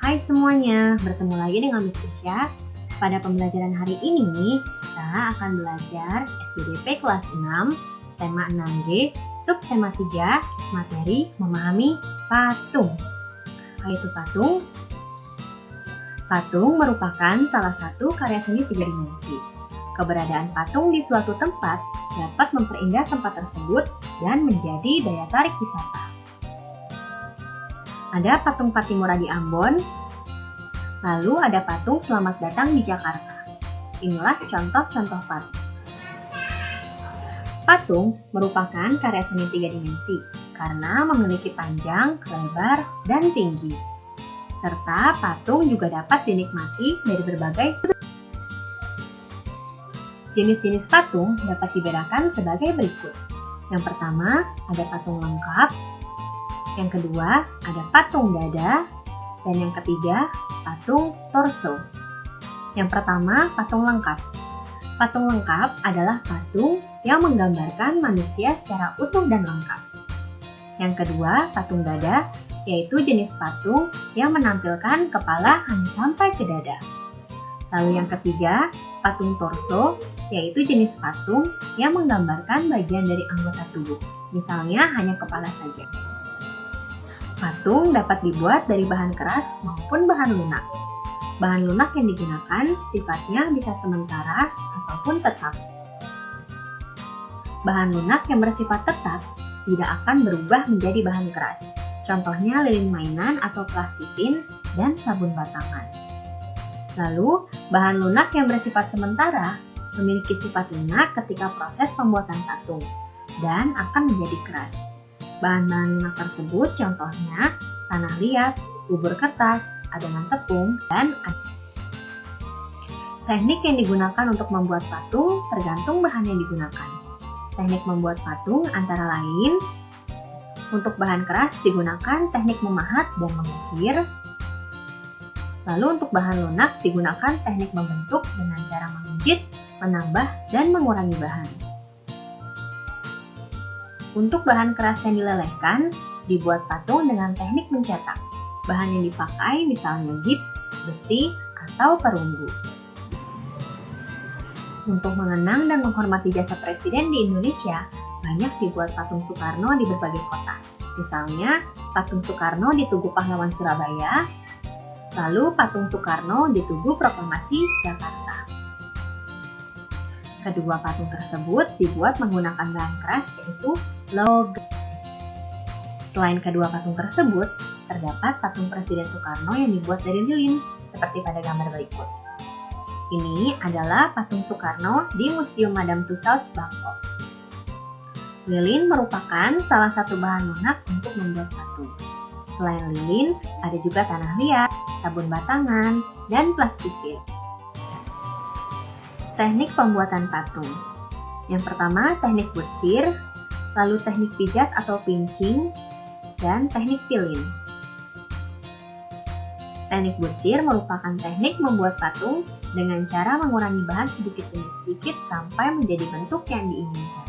Hai semuanya, bertemu lagi dengan Miss Tisha. Pada pembelajaran hari ini, kita akan belajar SPDP kelas 6, tema 6G, subtema 3, materi memahami patung. Apa itu patung? Patung merupakan salah satu karya seni 3 dimensi. Keberadaan patung di suatu tempat dapat memperindah tempat tersebut dan menjadi daya tarik wisata. Ada patung Pattimura di Ambon, lalu ada patung Selamat Datang di Jakarta. Inilah contoh-contoh patung. Patung merupakan karya seni 3 dimensi karena memiliki panjang, lebar, dan tinggi. Serta patung juga dapat dinikmati dari berbagai sudut. Jenis-jenis patung dapat dibedakan sebagai berikut. Yang pertama, ada patung lengkap. Yang kedua, ada patung dada. Dan yang ketiga, patung torso. Yang pertama, patung lengkap. Patung lengkap adalah patung yang menggambarkan manusia secara utuh dan lengkap. Yang kedua, patung dada, yaitu jenis patung yang menampilkan kepala hanya sampai ke dada. Lalu yang ketiga, patung torso, yaitu jenis patung yang menggambarkan bagian dari anggota tubuh, misalnya hanya kepala saja. Patung dapat dibuat dari bahan keras maupun bahan lunak. Bahan lunak yang digunakan sifatnya bisa sementara ataupun tetap. Bahan lunak yang bersifat tetap tidak akan berubah menjadi bahan keras. Contohnya lilin mainan atau plastisin dan sabun batangan. Lalu, bahan lunak yang bersifat sementara memiliki sifat lunak ketika proses pembuatan patung dan akan menjadi keras. Bahan-bahan lunak tersebut contohnya tanah liat, bubur kertas, adonan tepung, dan air. Teknik yang digunakan untuk membuat patung tergantung bahan yang digunakan. Teknik membuat patung antara lain, untuk bahan keras digunakan teknik memahat dan mengukir. Lalu untuk bahan lunak digunakan teknik membentuk dengan cara menggigit, menambah, dan mengurangi bahan. Untuk bahan keras yang dilelehkan, dibuat patung dengan teknik mencetak. Bahan yang dipakai misalnya gips, besi, atau perunggu. Untuk mengenang dan menghormati jasa Presiden di Indonesia, banyak dibuat patung Soekarno di berbagai kota. Misalnya, patung Soekarno di Tugu Pahlawan Surabaya, lalu patung Soekarno di Tugu Proklamasi Jakarta. Kedua patung tersebut dibuat menggunakan bahan keras yaitu logam. Selain kedua patung tersebut, terdapat patung Presiden Soekarno yang dibuat dari lilin, seperti pada gambar berikut. Ini adalah patung Soekarno di Museum Madame Tussauds, Bangkok. Lilin merupakan salah satu bahan lunak untuk membuat patung. Selain lilin, ada juga tanah liat, sabun batangan, dan plastisin. Teknik pembuatan patung. Yang pertama, teknik butsir, lalu teknik pijat atau pinching, dan teknik filling. Teknik butsir merupakan teknik membuat patung dengan cara mengurangi bahan sedikit demi sedikit sampai menjadi bentuk yang diinginkan.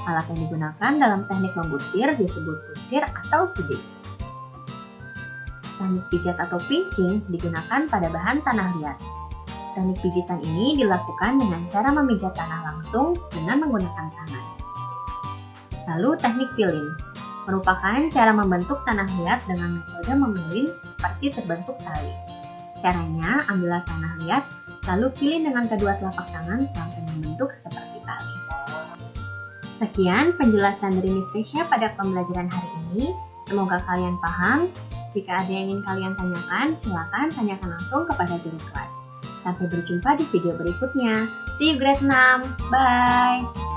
Alat yang digunakan dalam teknik membutsir disebut butsir atau sudik. Teknik pijat atau pinching digunakan pada bahan tanah liat. Teknik pijitan ini dilakukan dengan cara memijat tanah langsung dengan menggunakan tangan. Lalu teknik filling merupakan cara membentuk tanah liat dengan metode memilin seperti terbentuk tali. Caranya, ambillah tanah liat, lalu pilin dengan kedua telapak tangan sampai membentuk seperti tali. Sekian penjelasan dari Miss Tisha pada pembelajaran hari ini. Semoga kalian paham. Jika ada yang ingin kalian tanyakan, silakan tanyakan langsung kepada guru kelas. Sampai berjumpa di video berikutnya. See you grade 6. Bye!